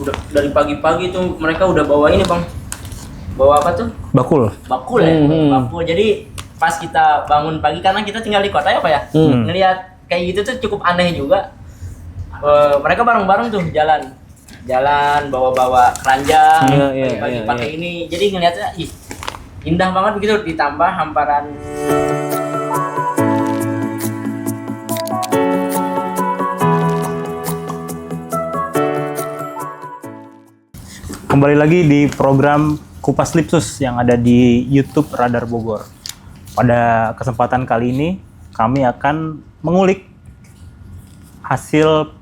udah dari pagi-pagi tuh mereka udah bawa ini bang, bawa apa tuh? Bakul. Bakul ya, bakul. Jadi pas kita bangun pagi karena kita tinggal di kota ya pak ya, ngelihat kayak gitu tuh cukup aneh juga. Mereka bareng-bareng tuh jalan bawa-bawa keranjang, pagi-pagi pakai ini. Jadi ngelihatnya indah banget begitu, ditambah hamparan. Kembali lagi di program Kupas Lipsus yang ada di YouTube Radar Bogor. Pada kesempatan kali ini kami akan mengulik hasil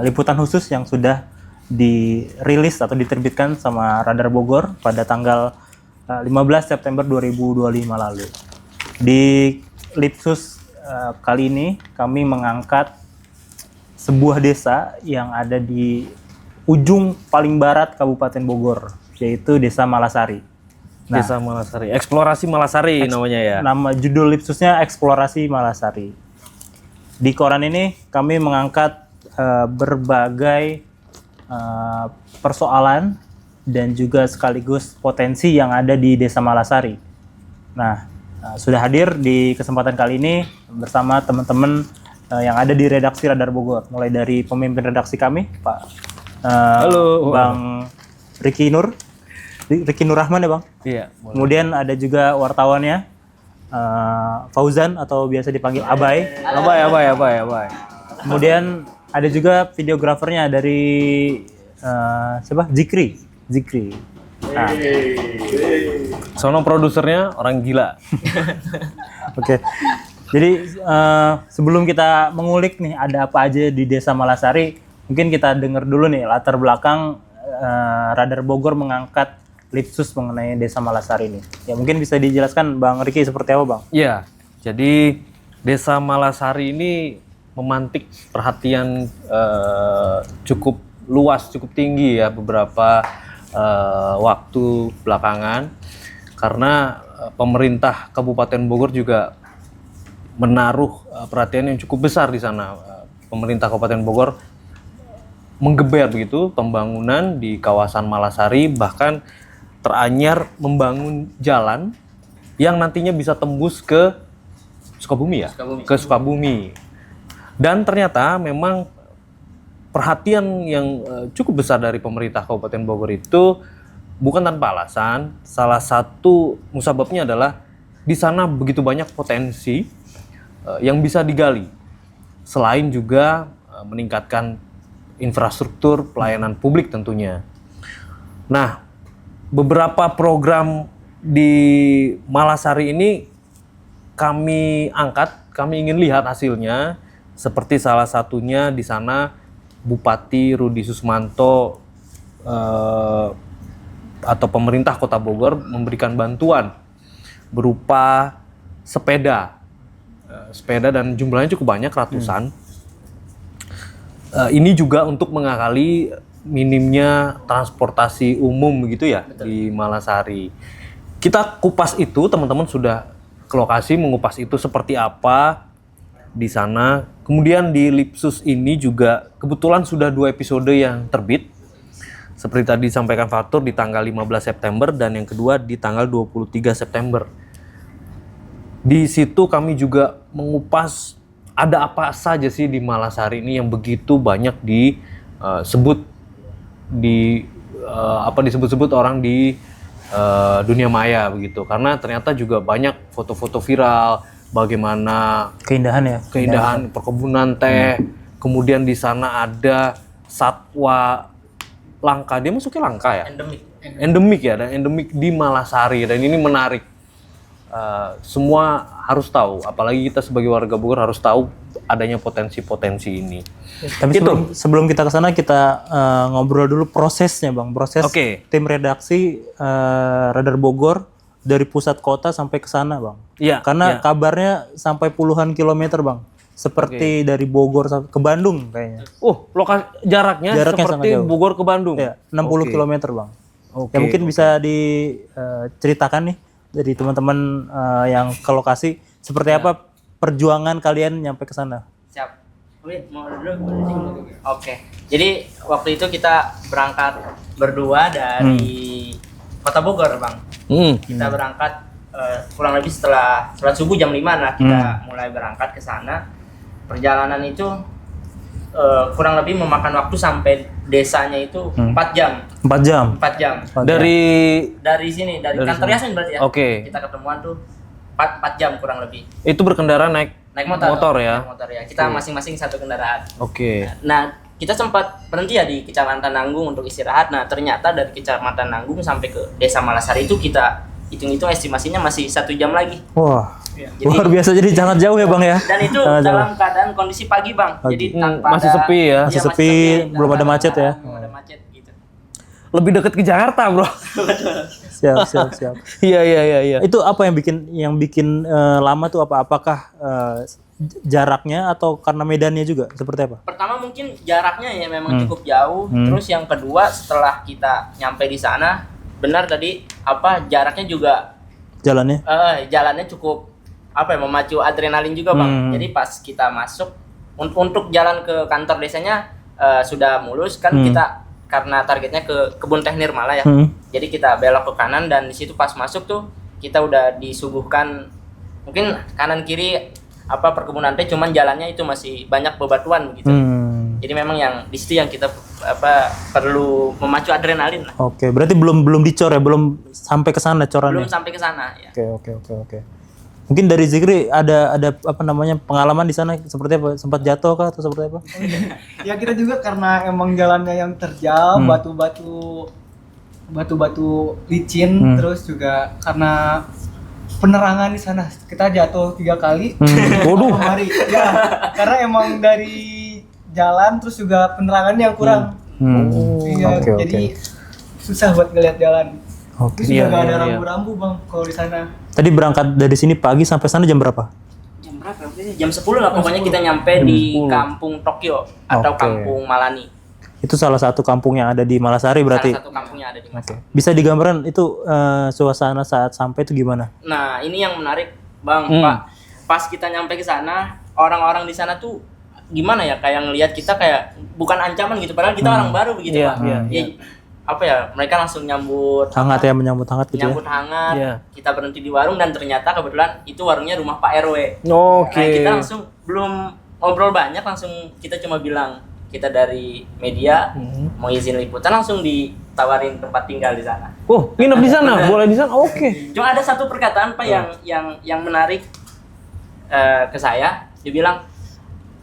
liputan khusus yang sudah dirilis atau diterbitkan sama Radar Bogor pada tanggal 15 September 2025 lalu. Di Lipsus kali ini kami mengangkat sebuah desa yang ada di ujung paling barat Kabupaten Bogor, yaitu Desa Malasari. Nah, Desa Malasari, Eksplorasi Malasari namanya ya. Nama judul Lipsusnya Eksplorasi Malasari. Di koran ini kami mengangkat berbagai persoalan dan juga sekaligus potensi yang ada di Desa Malasari. Nah, sudah hadir di kesempatan kali ini bersama teman-teman yang ada di redaksi Radar Bogor, mulai dari pemimpin redaksi kami, Pak Halo, Bang Ricky Nur Rahman ya Bang. Iya. Boleh. Kemudian ada juga wartawannya Fauzan atau biasa dipanggil Abai. Abai. Kemudian ada juga videografernya dari siapa? Zikri. Nah. Sono produsernya orang gila. Oke. Jadi sebelum kita mengulik nih ada apa aja di Desa Malasari, mungkin kita dengar dulu nih latar belakang Radar Bogor mengangkat Lipsus mengenai Desa Malasari ini. Ya mungkin bisa dijelaskan Bang Riki seperti apa Bang? Iya, jadi Desa Malasari ini memantik perhatian cukup luas, cukup tinggi ya beberapa waktu belakangan. Karena pemerintah Kabupaten Bogor juga menaruh perhatian yang cukup besar di sana. Pemerintah Kabupaten Bogor menggeber begitu pembangunan di kawasan Malasari, bahkan teranyar membangun jalan yang nantinya bisa tembus ke Sukabumi ya, ke Sukabumi. Dan ternyata memang perhatian yang cukup besar dari pemerintah Kabupaten Bogor itu bukan tanpa alasan. Salah satu musababnya adalah di sana begitu banyak potensi yang bisa digali, selain juga meningkatkan infrastruktur pelayanan publik tentunya. Nah, beberapa program di Malasari ini kami angkat, kami ingin lihat hasilnya. Seperti salah satunya di sana Bupati Rudi Susmanto atau pemerintah Kota Bogor memberikan bantuan berupa sepeda dan jumlahnya cukup banyak, ratusan. Ini juga untuk mengakali minimnya transportasi umum begitu ya. Betul. Di Malasari. Kita kupas itu, teman-teman sudah ke lokasi mengupas itu seperti apa di sana. Kemudian di Lipsus ini juga kebetulan sudah 2 episode yang terbit. Seperti tadi disampaikan Fatur di tanggal 15 September dan yang kedua di tanggal 23 September. Di situ kami juga mengupas ada apa saja sih di Malasari ini yang begitu banyak disebut disebut-sebut orang di dunia maya begitu, karena ternyata juga banyak foto-foto viral bagaimana keindahan perkebunan teh. Kemudian di sana ada satwa langka, dia masuknya langka ya, endemik ya, dan endemik di Malasari, dan ini menarik. Semua harus tahu, apalagi kita sebagai warga Bogor harus tahu adanya potensi-potensi ini. Tapi sebelum kita ke sana, kita ngobrol dulu prosesnya Bang. Proses tim redaksi Radar Bogor dari pusat kota sampai ke sana Bang. Iya. Karena kabarnya sampai puluhan kilometer Bang. Seperti dari Bogor ke Bandung kayaknya. Jaraknya seperti Bogor ke Bandung. Ya, 60 kilometer Bang. Ya mungkin bisa diceritakan nih dari teman-teman yang ke lokasi seperti apa perjuangan kalian nyampe ke sana. Siap. Wait, mau dulu. Oke. Jadi waktu itu kita berangkat berdua dari Kota Bogor, Bang. Kita berangkat kurang lebih setelah sholat subuh jam 5 lah kita mulai berangkat ke sana. Perjalanan itu kurang lebih memakan waktu sampai desanya itu 4 jam. 4 jam. 4 jam. Dari Sini, dari Dari kantor sini. Yasin berarti ya. Oke. Kita ketemuan tuh 4 jam kurang lebih. itu berkendara naik Naik motor. Motor ya? Naik motor ya. Kita masing-masing satu kendaraan. Oke. Nah, kita sempat berhenti ya di Kecamatan Nanggung untuk istirahat. Nah, ternyata dari Kecamatan Nanggung sampai ke Desa Malasari itu kita hitung-hitung estimasinya masih 1 jam lagi. Wah, Jadi- luar biasa, jadi sangat jauh ya Bang ya. Dan itu Sangat jauh. dalam keadaan kondisi pagi, Bang. Pagi. Jadi tanpa Masih ada- sepi ya? Iya, Masih sepi, belum ada macet ya? Belum ada macet gitu. Lebih dekat ke Jakarta, Bro. Siap. Iya. Itu apa yang bikin lama tuh apa? Apakah jaraknya atau karena medannya juga? Seperti apa? Pertama mungkin jaraknya ya memang cukup jauh. Terus yang kedua setelah kita nyampe di sana, benar tadi jaraknya juga Jalannya? jalannya cukup memacu adrenalin juga, Bang. Jadi pas kita masuk untuk jalan ke kantor desanya sudah mulus kan kita karena targetnya ke Kebun Teh Nirmala ya. Jadi kita belok ke kanan dan di situ pas masuk tuh kita udah disuguhkan mungkin kanan kiri perkebunan teh, cuman jalannya itu masih banyak bebatuan gitu. Jadi memang yang di situ yang kita perlu memacu adrenalin lah. Oke, berarti belum dicor ya, belum sampai ke sana corannya. Belum sampai ke sana ya. Oke. Mungkin dari Zikri ada pengalaman di sana seperti apa? Sempat jatuh kah atau seperti apa? Ya kita juga karena emang jalannya yang terjal, batu-batu licin, terus juga karena penerangan di sana kita jatuh 3 kali. Waduh. Kemari. Ya, karena emang dari jalan terus juga penerangannya yang kurang. Iya, Oke. jadi susah buat ngeliat jalan. Oke. Terus juga nggak ada iya. rambu-rambu Bang kalau di sana. Tadi berangkat dari sini pagi sampai sana jam berapa? Jam berapa? Jam 10 lah pokoknya kita nyampe di Kampung Tokyo atau Oke. Kampung Malani. Itu salah satu kampung yang ada di Malasari berarti. Salah satu kampung yang ada di Malasari. Bisa digambarkan itu suasana saat sampai itu gimana? Nah, ini yang menarik, Bang, Pak. Pas kita nyampe ke sana, orang-orang di sana tuh gimana ya, kayak ngelihat kita kayak bukan ancaman gitu, padahal kita orang baru begitu, Iya, Pak. iya. Mereka langsung nyambut Hangat ya, menyambut hangat gitu ya. nyambut hangat. Iya. Kita berhenti di warung dan ternyata kebetulan itu warungnya rumah Pak RW. Oke. Nah, kita langsung belum ngobrol banyak, langsung kita cuma bilang kita dari media mau izin liputan, langsung ditawarin tempat tinggal di sana. Oh, nginep di sana, boleh di sana. Oke. Cuma ada satu perkataan Pak yang menarik ke saya. Dia bilang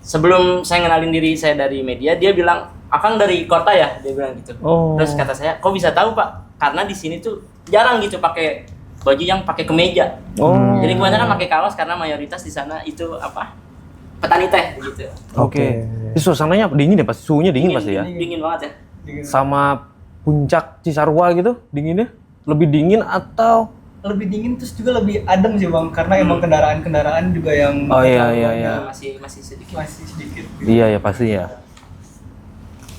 sebelum saya ngenalin diri saya dari media, dia bilang Akang dari kota ya, dia bilang gitu. Oh. Terus kata saya, kok bisa tahu Pak? Karena di sini tuh jarang gitu pakai baju yang pakai kemeja. Oh. Jadi kebanyakan pakai kaos karena mayoritas di sana itu petani teh gitu. Oke. Ini suasananya dingin ya, pasti suhunya dingin pasti ya. Dingin banget ya. Sama puncak Cisarua gitu, dinginnya lebih dingin atau Lebih dingin terus juga lebih adem sih Bang, karena emang kendaraan-kendaraan juga yang Oh iya. Masih sedikit. masih sedikit. Iya ya pasti ya.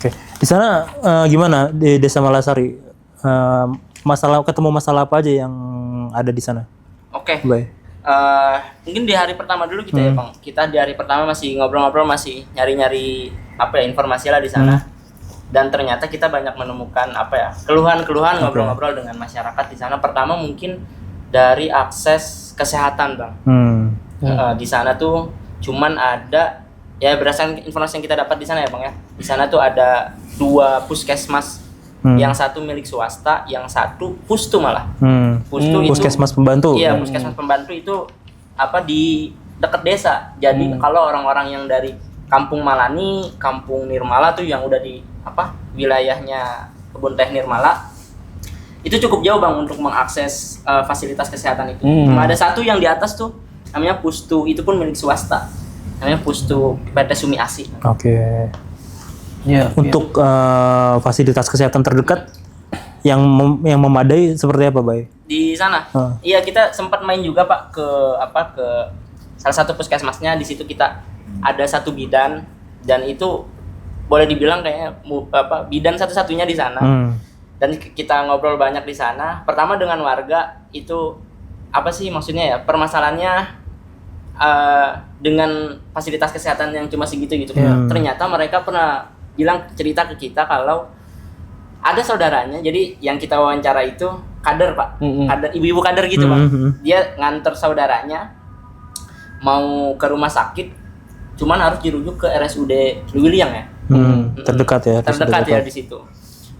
Oke. Di sana gimana di Desa Malasari? Ketemu masalah apa aja yang ada di sana? Oke. Baik. Mungkin di hari pertama dulu kita ya Bang. Kita di hari pertama masih ngobrol-ngobrol, masih nyari-nyari informasi lah di sana. Dan ternyata kita banyak menemukan keluhan-keluhan ngobrol-ngobrol dengan masyarakat di sana. Pertama mungkin dari akses kesehatan Bang. Di sana tuh cuman ada ya berdasarkan informasi yang kita dapat di sana ya Bang ya. Di sana tuh ada 2 puskesmas. Yang satu milik swasta, yang satu pustu malah. Pustu itu Puskesmas pembantu. iya, puskesmas pembantu itu di dekat desa. Jadi kalau orang-orang yang dari Kampung Malani, Kampung Nirmala tuh yang udah di wilayahnya Kebun Teh Nirmala, itu cukup jauh Bang untuk mengakses fasilitas kesehatan itu. Cuma ada satu yang di atas tuh namanya pustu, itu pun milik swasta. Namanya Pustu PT Sumi Asi. Oke. Iya. Untuk fasilitas kesehatan terdekat yang memadai seperti apa, Bay? Di sana. Iya, kita sempat main juga Pak ke salah satu puskesmasnya. Di situ kita ada satu bidan dan itu boleh dibilang kayaknya bidan satu-satunya di sana. Dan kita ngobrol banyak di sana. Pertama dengan warga itu apa sih maksudnya ya? Permasalahannya dengan fasilitas kesehatan yang cuma segitu gitu. Ternyata mereka pernah bilang cerita ke kita kalau ada saudaranya, jadi yang kita wawancara itu kader Pak, kader, ibu-ibu kader gitu Pak. Dia nganter saudaranya mau ke rumah sakit, cuman harus dirujuk ke RSUD Lewiliang ya. Terdekat ya. Terdekat ya di situ.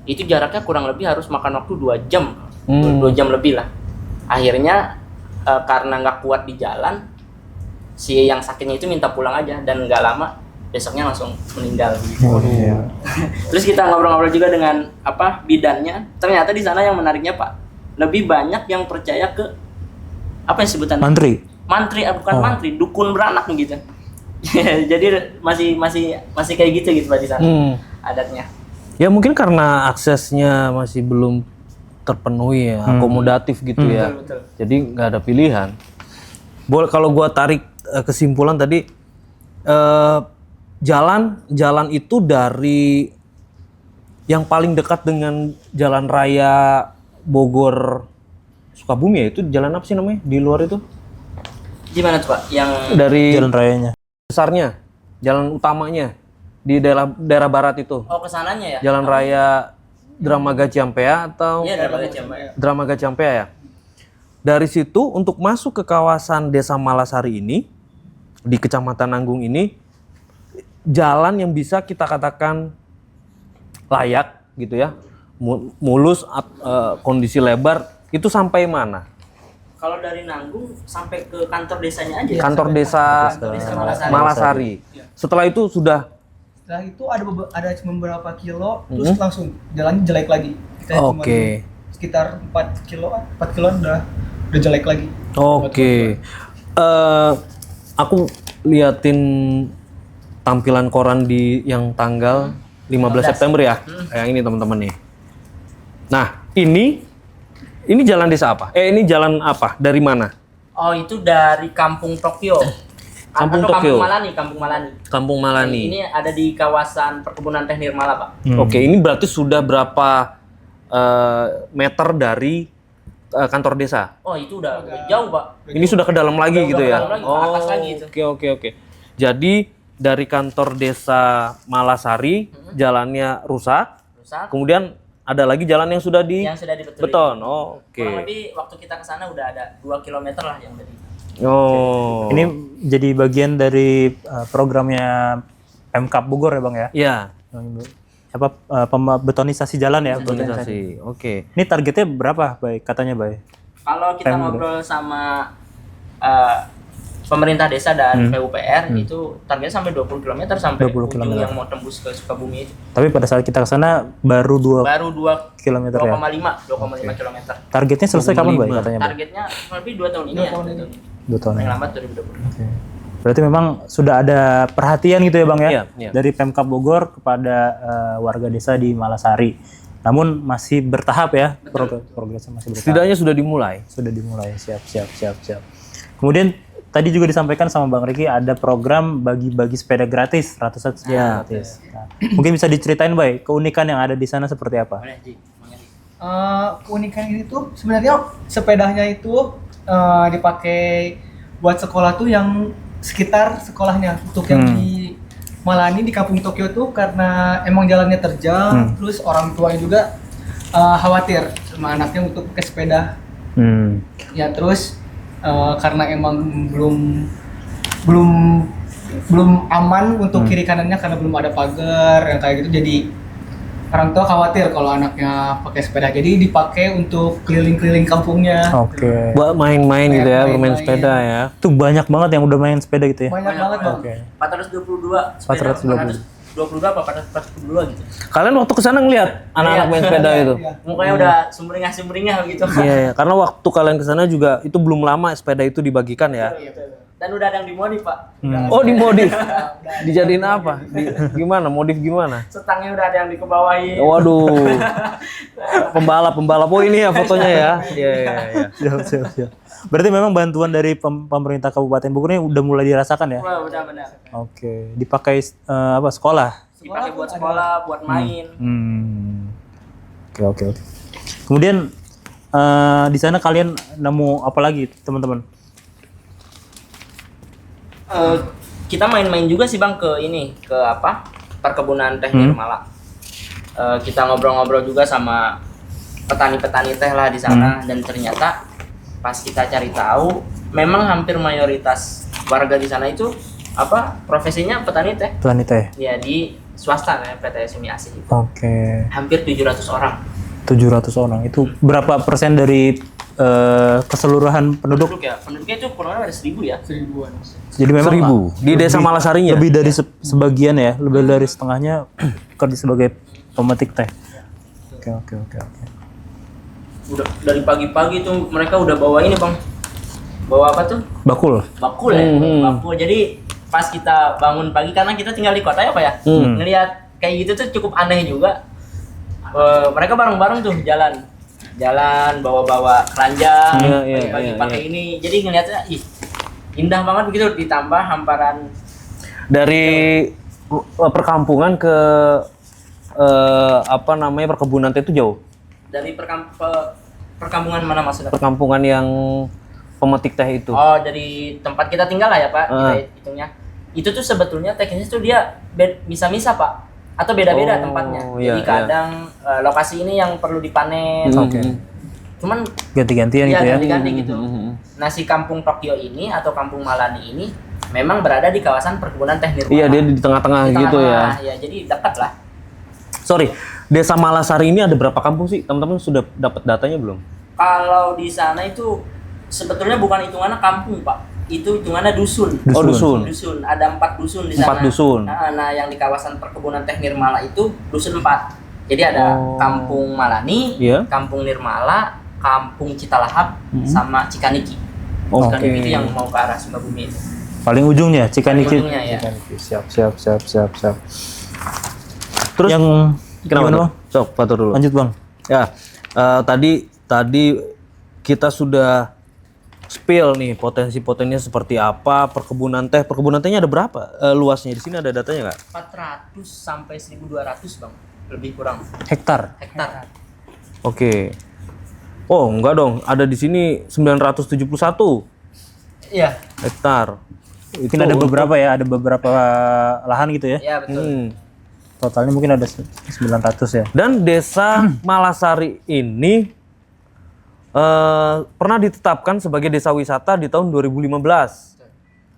Itu jaraknya kurang lebih harus makan waktu 2 jam, 2 jam lebih lah. Akhirnya karena nggak kuat di jalan, si yang sakitnya itu minta pulang aja dan nggak lama besoknya langsung meninggal. Terus kita ngobrol-ngobrol juga dengan bidannya. Ternyata di sana yang menariknya Pak, lebih banyak yang percaya ke apa yang sebutan mantri, bukan mantri, dukun beranak gitu. Jadi masih kayak gitu Pak di sana adatnya. Ya mungkin karena aksesnya masih belum terpenuhi ya, akomodatif gitu ya. Betul. Jadi nggak ada pilihan. Boleh kalau gua tarik kesimpulan tadi, jalan itu dari yang paling dekat dengan jalan raya Bogor Sukabumi ya, itu jalan apa sih namanya di luar itu? Gimana tuh Pak? Yang Dari Jalan rayanya. besarnya, jalan utamanya di daerah barat itu. kesananya ya? Jalan raya Dramaga Ciampea atau Iya, Dramaga Ciampea. Dramaga Ciampea ya. Dari situ untuk masuk ke kawasan Desa Malasari ini, di Kecamatan Nanggung ini, jalan yang bisa kita katakan layak gitu ya, mulus, kondisi lebar, itu sampai mana? Kalau dari Nanggung sampai ke kantor desanya aja. Kantor desa Malasari. Setelah itu sudah. Setelah itu ada cuma beberapa kilo, terus langsung jalannya jelek lagi. Kita cuma sekitar 4 kiloan udah jelek lagi. Oke. Aku liatin tampilan koran di yang tanggal 15 September ya. Yang ini teman-teman nih. Nah, ini jalan desa apa? Ini jalan apa? Dari mana? Oh, itu dari Kampung Tokyo. Kampung Tokyo. Kampung Malani. Ini ada di kawasan perkebunan teh Nirmala, Pak. Oke, ini berarti sudah berapa meter dari kantor desa? Oh, itu udah jauh, Pak. Ini sudah ke dalam lagi gitu ya? Ke atas lagi itu. Oke. Jadi dari kantor desa Malasari jalannya rusak. Kemudian ada lagi jalan yang sudah dibetulin. Beton. Kurang lebih waktu kita ke sana udah ada 2 km lah yang dari. Ini jadi bagian dari programnya Pemkab Bogor ya Bang ya? Iya. Betonisasi jalan ya? Betonisasi. Oke. Ini targetnya berapa, Bay? Katanya, Bay? Kalau kita ngobrol sama pemerintah desa dan PUPR itu targetnya sampai 20 km sampai 20 ujung km. yang mau tembus ke Sukabumi itu. Tapi pada saat kita ke sana baru 2 km ya? 2,5 km. Targetnya selesai kapan, Bay? Katanya, Bay? Targetnya kurang lebih 2 tahun ini ya. 2 tahun. Paling lambat 2020. Oke. Berarti memang sudah ada perhatian gitu ya Bang ya? Iya. Dari Pemkab Bogor kepada warga desa di Malasari. Namun masih bertahap ya, progresnya masih bertahap. Setidaknya sudah dimulai. Sudah dimulai, siap. Kemudian tadi juga disampaikan sama Bang Riki ada program bagi-bagi sepeda gratis, ratusan sepeda gratis. Nah, mungkin bisa diceritain Bay, keunikan yang ada di sana seperti apa? Keunikan ini tuh sebenarnya sepedanya itu dipakai buat sekolah tuh yang sekitar sekolahnya. Untuk yang di Malani di Kampung Tokyo tuh karena emang jalannya terjal, terus orang tuanya juga khawatir sama anaknya untuk pakai sepeda. Ya terus karena emang belum aman untuk kiri kanannya karena belum ada pagar yang kayak gitu, jadi orang tua khawatir kalau anaknya pakai sepeda, jadi dipakai untuk keliling-keliling kampungnya. Oke. Buat main-main gitu ya, bermain sepeda ya. Itu banyak banget yang udah main sepeda gitu ya? Banyak banget Bang. Oke. 422 sepeda, 422 apa 442 gitu. Kalian waktu kesana ngeliat anak-anak main sepeda itu? Mukanya udah sumringah gitu. Iya, karena waktu kalian kesana juga itu belum lama sepeda itu dibagikan ya. Dan udah ada yang dimodif, Pak. Oh, dimodif. Dijadiin apa? Gimana? Modif gimana? Setangnya udah ada yang dikebawain. Waduh. Pembalap. Oh, ini ya fotonya ya. Iya. Siap. Berarti memang bantuan dari pemerintah Kabupaten Bogor ini udah mulai dirasakan ya? Wah, benar. Oke. Dipakai sekolah? Dipakai buat sekolah, buat main. Oke. Kemudian di sana kalian nemu apa lagi teman-teman? Eh, kita main-main juga sih Bang ke ini, ke apa? Perkebunan teh Nirmala. Kita ngobrol-ngobrol juga sama petani-petani teh lah di sana dan ternyata pas kita cari tahu memang hampir mayoritas warga di sana itu apa? Profesinya petani teh. Petani teh. Ya di swasta ya PT Sumiasi itu. Oke. Hampir 700 orang. 700 orang. Itu berapa persen dari keseluruhan penduduk? Ya. Penduduknya itu kurang lebih ada 1000 ya. 1000-an. Jadi memang 1000 di desa Malasarinya. lebih dari sebagian ya, lebih dari setengahnya kerja sebagai pemetik teh. Oke. Udah dari pagi-pagi tuh mereka udah bawa ini Bang. Bawa apa tuh? Bakul. Bakul ya. Bakul. Jadi pas kita bangun pagi karena kita tinggal di kota ya Pak ya. Ngelihat kayak gitu tuh cukup aneh juga. Mereka bareng-bareng tuh jalan bawa-bawa keranjang pagi-pagi pakai ini. Jadi ngelihatnya indah banget begitu, ditambah hamparan Dari perkampungan ke apa namanya perkebunan teh itu jauh. dari perkampungan mana maksudnya? Perkampungan yang pemetik teh itu. Oh, dari tempat kita tinggal lah ya Pak, kita hitungnya. Itu tuh sebetulnya teknisnya tuh dia bisa-bisa Pak, atau beda-beda tempatnya. Iya, Jadi kadang lokasi ini yang perlu dipanen. Cuman Ganti-gantian gitu ya. ganti-ganti gitu. Nah, si Kampung Tokyo ini atau Kampung Malani ini memang berada di kawasan perkebunan teh Nirmala. Iya, dia di tengah-tengah Di gitu ya. tengah-tengah, ya. Jadi dekat lah. Sorry, Desa Malasari ini ada berapa kampung sih? Teman-teman sudah dapat datanya belum? Kalau di sana itu sebetulnya bukan hitungannya kampung Pak, itu hitungannya dusun. Oh, dusun. Dusun, ada 4 dusun di sana. 4 dusun. Nah, yang di kawasan perkebunan teh Nirmala itu dusun 4. Jadi ada Kampung Malani, Iya. Kampung Nirmala, Kampung Citalahap, sama Cikaniki. Oke. Cikaniki itu yang mau ke arah Sukabumi itu. Paling ujungnya Cikaniki. Ujungnya, ya. Cikaniki. Siap. Terus yang kenapa gimana, tuh? Bang? Sok, Fatur dulu. Lanjut Bang. Ya, tadi kita sudah spill nih potensinya seperti apa perkebunan teh. Perkebunan tehnya ada berapa luasnya? Di sini ada datanya nggak? 400 sampai 1.200 Bang, lebih kurang Hektar. hektar. Oke. Oh, enggak dong. Ada di sini 971 Iya. hektar. Mungkin ada beberapa ya, ada beberapa lahan gitu ya. Iya, betul. Totalnya mungkin ada 900 ya. Dan Desa Malasari ini pernah ditetapkan sebagai desa wisata di tahun 2015.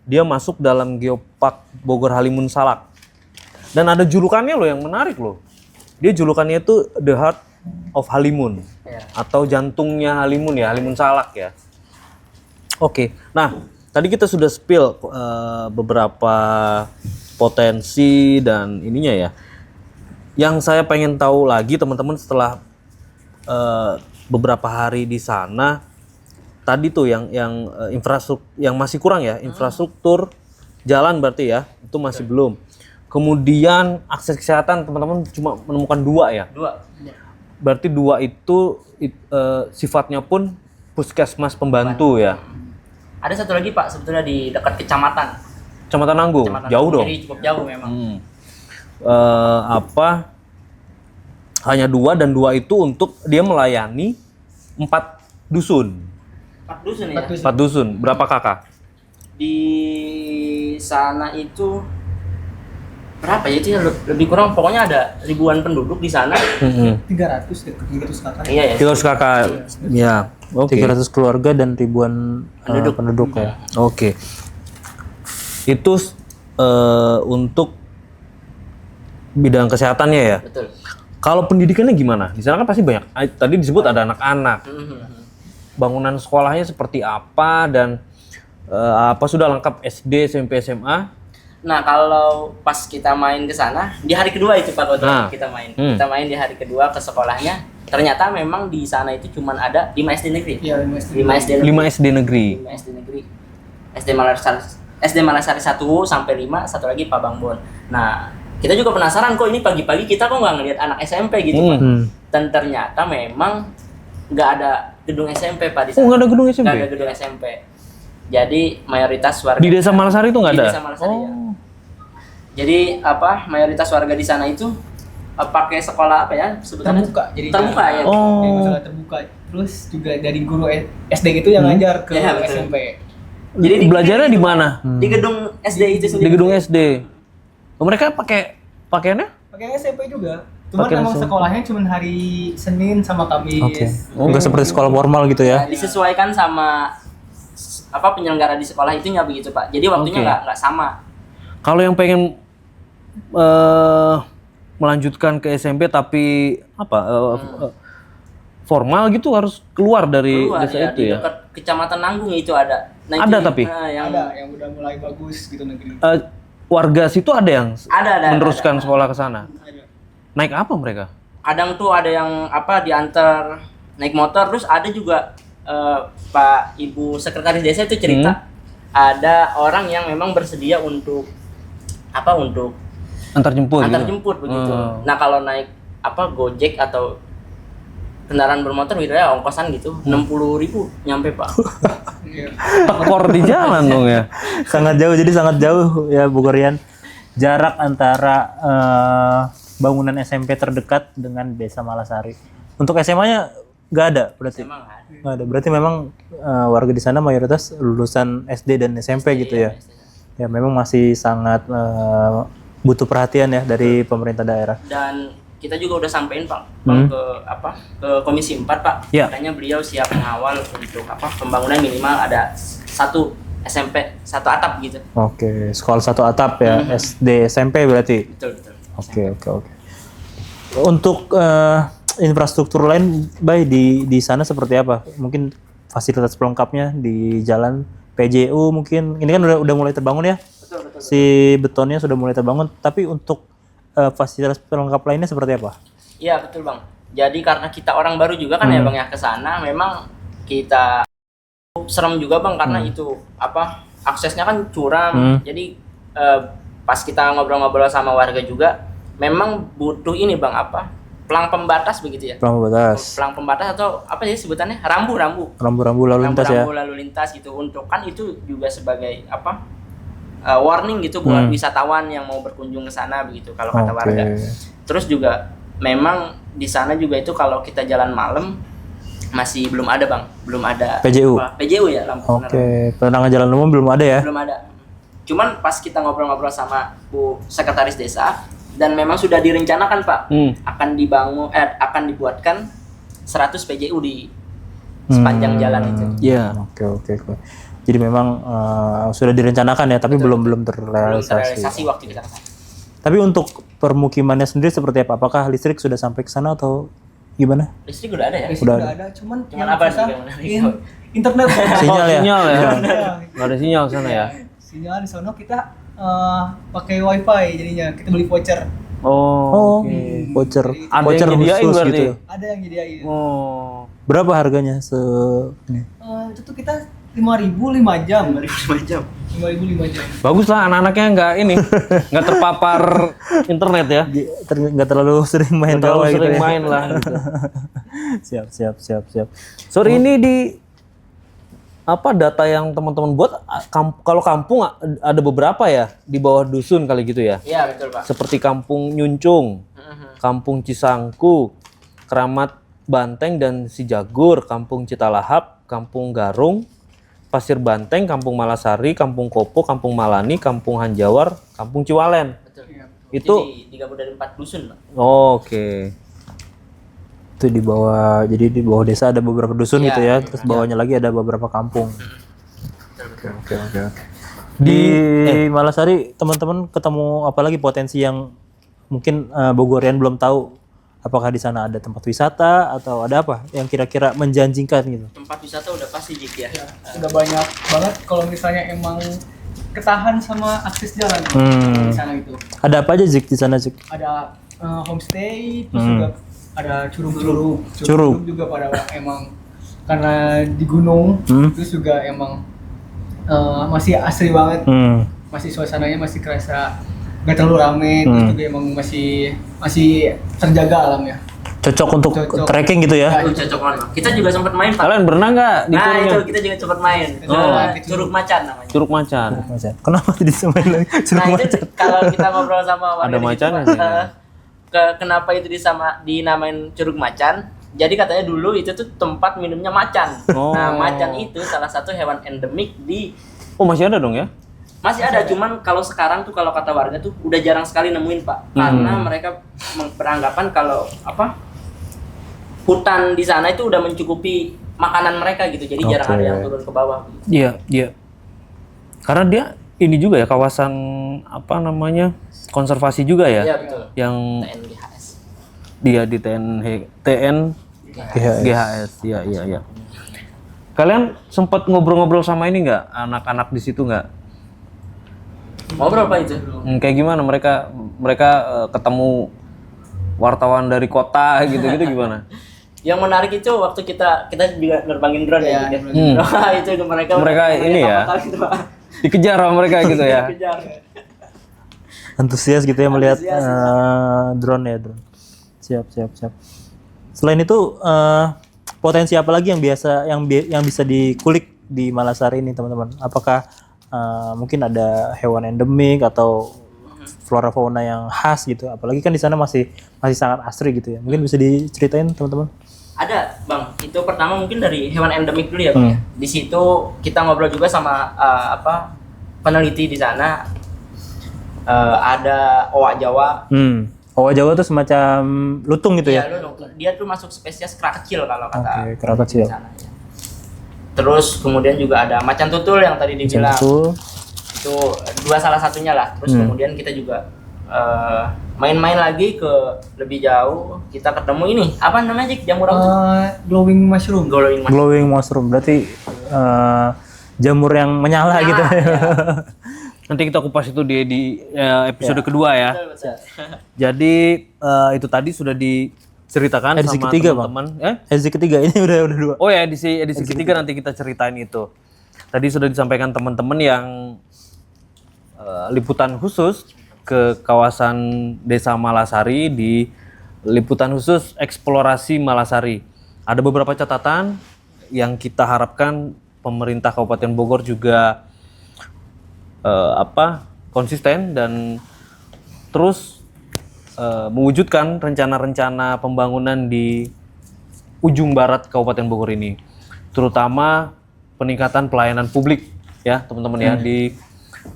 Dia masuk dalam Geopark Bogor Halimun Salak. Dan ada julukannya loh yang menarik loh. Dia julukannya itu The Heart of Halimun. Iya. Atau jantungnya Halimun ya, Halimun Salak ya. Oke, nah tadi kita sudah spill beberapa potensi dan ininya ya. Yang saya pengen tahu lagi teman-teman setelah beberapa hari di sana, tadi tuh yang infrastruktur yang masih kurang ya, infrastruktur jalan berarti ya, itu masih belum. Kemudian akses kesehatan teman-teman cuma menemukan 2 ya. 2. Berarti 2 itu sifatnya pun puskesmas pembantu ya. Ada satu lagi Pak, sebetulnya di dekat kecamatan. Kecamatan Nanggung, Kecamatan jauh Nanggung, dong. Jadi cukup jauh memang. Hanya 2 dan 2 itu untuk dia melayani 4 dusun. 4 dusun ya. 4 dusun. Berapa kakak? Di sana itu berapa ya? Itu ya lebih kurang pokoknya ada ribuan penduduk di sana. 300 kakak. Iya ya. 300 kakak. Ya. Oke. 300 keluarga dan ribuan penduduk ya. Oke. Itu untuk bidang kesehatannya ya. Betul. Kalau pendidikannya gimana? Di sana kan pasti banyak. Tadi disebut ada anak-anak. Bangunan sekolahnya seperti apa dan apa sudah lengkap SD, SMP, SMA? Nah, kalau pas kita main ke sana di hari kedua itu Pak Koto, kita main. Kita main di hari kedua ke sekolahnya. Ternyata memang di sana itu cuma ada 5 SD negeri. Iya, 5 SD negeri. 5 SD negeri. 5 SD negeri. SD Malasari 1 sampai 5, satu lagi Pak Bangbon. Nah, kita juga penasaran kok ini pagi-pagi kita kok nggak ngelihat anak SMP gitu Pak. Dan ternyata memang nggak ada gedung SMP Pak di sana. Oh, nggak ada gedung SMP? Nggak ada gedung SMP. Jadi mayoritas warga Di Desa Malasari itu nggak ada? Di Desa Malasari ya. Jadi mayoritas warga di sana itu pakai sekolah apa ya sebutannya? Terbuka. Jadi terbuka ya. Masalah terbuka. Terus juga dari guru SD itu yang ngajar ke Ya, betul. SMP. Jadi Belajarnya di mana? Di gedung SD itu Di sendiri. gedung SD. Oh, mereka pakai pakaiannya? Pakai SMP juga. Cuman Pakai emang SMP. sekolahnya cuman hari Senin sama Kamis. Oke. Enggak seperti sekolah formal gitu ya. Ya, disesuaikan sama penyelenggara di sekolah itunya begitu Pak. Jadi waktunya Oke. nggak sama. Kalau yang pengen melanjutkan ke SMP tapi formal gitu harus keluar dari Keluar desa ya, itu di ya. dekat Kecamatan Nanggung itu ada. Nah, Ada itu, tapi? yang Ada yang udah mulai bagus gitu negeri. Warga situ ada yang ada. meneruskan sekolah ke sana. Ada. Naik apa mereka? Kadang tuh ada yang diantar naik motor, terus ada juga Pak Ibu Sekretaris Desa itu cerita ada orang yang memang bersedia untuk Antar jemput antar gitu? jemput begitu. Hmm. Nah kalau naik Gojek atau kendaraan bermotor gitu ya ongkosan gitu 60.000 nyampe Pak. Iya. Tekor di jalan dong ya. Sangat jauh, jadi sangat jauh ya Bogorian. Jarak antara bangunan SMP terdekat dengan Desa Malasari. Untuk SMA-nya nggak ada berarti? Emang ada. Nggak ada. Berarti memang warga di sana mayoritas lulusan SD dan SMP gitu ya. Ya memang masih sangat butuh perhatian ya dari pemerintah daerah. Dan kita juga udah sampein Pak Bang, ke Komisi 4 Pak. Ya. Katanya beliau siap mengawal untuk pembangunan minimal ada satu SMP satu atap gitu. Oke, sekolah satu atap ya, SD SMP berarti. Betul. Oke. Untuk infrastruktur lain, Bay, di sana seperti apa? Mungkin fasilitas pelengkapnya di jalan PJU mungkin. Ini kan udah mulai terbangun ya. Betul. Si betonnya sudah mulai terbangun, tapi untuk fasilitas pelengkap lainnya seperti apa? Iya betul Bang. Jadi karena kita orang baru juga kan ya Bang ya ke sana, memang kita serem juga Bang karena itu aksesnya kan curam. Jadi pas kita ngobrol-ngobrol sama warga juga memang butuh ini Bang pelang pembatas begitu ya. Pelang batas, Pelang pembatas atau apa sih sebutannya? Rambu-rambu rambu-rambu lalu lintas ya. rambu-rambu lalu lintas gitu untuk kan itu juga sebagai warning gitu buat wisatawan yang mau berkunjung ke sana begitu kalau kata warga. Terus juga memang di sana juga itu kalau kita jalan malam masih belum ada Bang, belum ada PJU. PJU ya lampu Oke, penerangan jalan umum belum ada ya? belum ada. Cuman pas kita ngobrol-ngobrol sama Bu Sekretaris Desa dan memang sudah direncanakan Pak akan dibuatkan 100 PJU di sepanjang jalan itu. Iya. Oke. Jadi memang sudah direncanakan ya, tapi belum Belum terrealisasi. terrealisasi waktu kita kesana. Tapi untuk permukimannya sendiri seperti apa? Apakah listrik sudah sampai ke sana atau gimana? Listrik udah ada ya? Listrik Udah udah ada. ada, cuman Cuman yang apa susah nih yang menarik? internet. Sinyal ya? Sinyal ya. Iya. Nggak ada sinyal sana ya. Sinyal di sono kita pakai wifi jadinya kita beli voucher. Oh. Voucher. Ada Voucher yang nyediain khusus berarti? gitu. Ada yang nyediain. Oh. Berapa harganya ini? Itu tuh kita 5.000 5 jam. 5 jam. 5.000 5 jam. Bagus lah anak-anaknya nggak terpapar internet ya. Nggak terlalu sering main Nggak terlalu gawai gitu sering ya. main lah. Gitu. Siap. Sorry ini di data yang teman-teman buat kalau kampung ada beberapa ya di bawah dusun kali gitu ya. Iya betul Pak. Seperti Kampung Nyuncung, Kampung Cisangku, Keramat Banteng dan Sijagur, Kampung Citalahap, Kampung Garung, Pasir Banteng, Kampung Malasari, Kampung Kopo, Kampung Malani, Kampung Hanjawar, Kampung Ciwalen. Betul. Itu digabung dari 4 dusun Pak. oke. Itu jadi di bawah desa ada beberapa dusun Iya, gitu ya, iya. terus bawahnya lagi ada beberapa kampung. Oke. Di Malasari teman-teman ketemu apa lagi potensi yang mungkin Bogorian belum tahu? Apakah di sana ada tempat wisata atau ada apa yang kira-kira menjanjikan gitu? Tempat wisata udah pasti Jik ya. Udah banyak banget kalau misalnya emang ketahan sama akses jalan di sana gitu. Ada apa aja Zik di sana Zik? Ada homestay, terus juga ada curug juga pada emang karena di gunung, terus juga emang masih asri banget, masih suasananya masih kerasa nggak terlalu rame, terus juga emang masih terjaga alamnya. Cocok untuk trekking gitu ya? Itu cocok banget. Kita juga sempat main Pak. Kalian berenang nggak di Nah turnya? itu kita juga sempat main. Curug Macan namanya. Curug Macan. Kenapa disemain lagi? Nah itu kalau kita ngobrol sama warga Ada di situ, macannya Pak, sih. kenapa itu dinamain Curug Macan? Jadi katanya dulu itu tuh tempat minumnya macan. Oh. Nah macan itu salah satu hewan endemik di Oh, masih ada dong ya? Masih ada, cuman kalau sekarang tuh kalau kata warga tuh udah jarang sekali nemuin Pak, karena mereka beranggapan kalau hutan di sana itu udah mencukupi makanan mereka gitu, jadi jarang ada yang turun ke bawah. Iya, iya. Karena dia ini juga ya kawasan apa namanya konservasi juga ya, Iya betul. yang TNGHS. dia di GHS. Iya, iya, iya. Kalian sempat ngobrol-ngobrol sama ini nggak anak-anak di situ nggak? Ngobrol Pak itu? Kayak gimana mereka ketemu wartawan dari kota gitu-gitu gimana? Yang menarik itu waktu kita juga nerbangin drone ya. Itu mereka ini ya. Gitu, Pak. Dikejar sama mereka gitu ya. Dikejar. Antusias gitu ya melihat drone ya, drone. Siap. Selain itu potensi apa lagi yang yang bisa dikulik di Malasari ini teman-teman? Apakah mungkin ada hewan endemik atau flora fauna yang khas gitu? Apalagi kan di sana masih sangat asri gitu ya. Mungkin bisa diceritain teman-teman? Ada Bang, itu pertama mungkin dari hewan endemik dulu ya Bang. Di situ kita ngobrol juga sama peneliti di sana. Ada owa Jawa. Owa Jawa tuh semacam lutung gitu ya? Iya, dia tuh masuk spesies kera kecil kalau kata kera kecil. di sana, ya. Terus kemudian juga ada macan tutul yang tadi dibilang. Itu dua salah satunya lah. Terus kemudian kita juga main-main lagi ke lebih jauh, kita ketemu ini apa namanya Jik? Jamur apa? Glowing mushroom. Glowing mushroom berarti jamur yang menyala gitu. Ya. Nanti kita kupas itu di episode kedua ya. Betul. Jadi itu tadi sudah diceritakan edisi sama ketiga, teman-teman. Edisi ketiga ini udah dua. Oh ya, edisi ketiga nanti kita ceritain itu. Tadi sudah disampaikan teman-teman yang liputan khusus ke kawasan Desa Malasari di liputan khusus eksplorasi Malasari. Ada beberapa catatan yang kita harapkan pemerintah Kabupaten Bogor juga konsisten dan terus mewujudkan rencana-rencana pembangunan di ujung barat Kabupaten Bogor ini, terutama peningkatan pelayanan publik ya teman-teman ya, di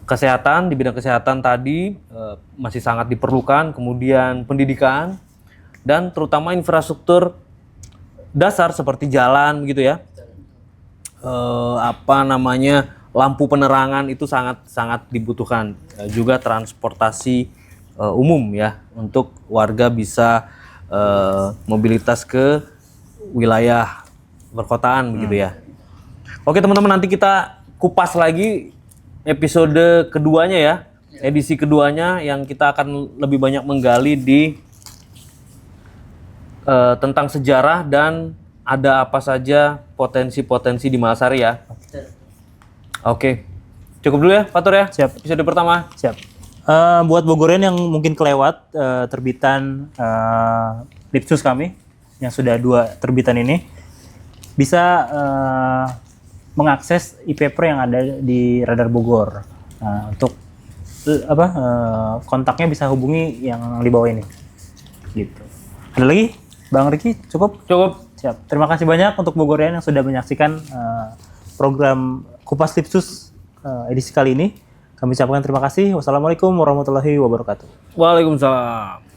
kesehatan, di bidang kesehatan tadi masih sangat diperlukan, kemudian pendidikan dan terutama infrastruktur dasar seperti jalan gitu ya, lampu penerangan itu sangat dibutuhkan, juga transportasi umum ya untuk warga bisa mobilitas ke wilayah perkotaan begitu ya. Oke teman-teman, nanti kita kupas lagi episode keduanya ya, edisi keduanya yang kita akan lebih banyak menggali di tentang sejarah dan ada apa saja potensi-potensi di Malasari ya. Oke, cukup dulu ya Pak Tur ya. Siap. Episode pertama. Siap. Buat Bogorian yang mungkin kelewat terbitan Lipsus kami yang sudah 2 terbitan ini, bisa mengakses e-paper yang ada di Radar Bogor. Nah, untuk kontaknya bisa hubungi yang di bawah ini. Gitu. Ada lagi, Bang Riki? Cukup? Cukup. Siap. Terima kasih banyak untuk Bogorian yang sudah menyaksikan program Kupas Lipsus edisi kali ini. Kami ucapkan terima kasih. Wassalamualaikum warahmatullahi wabarakatuh. Waalaikumsalam.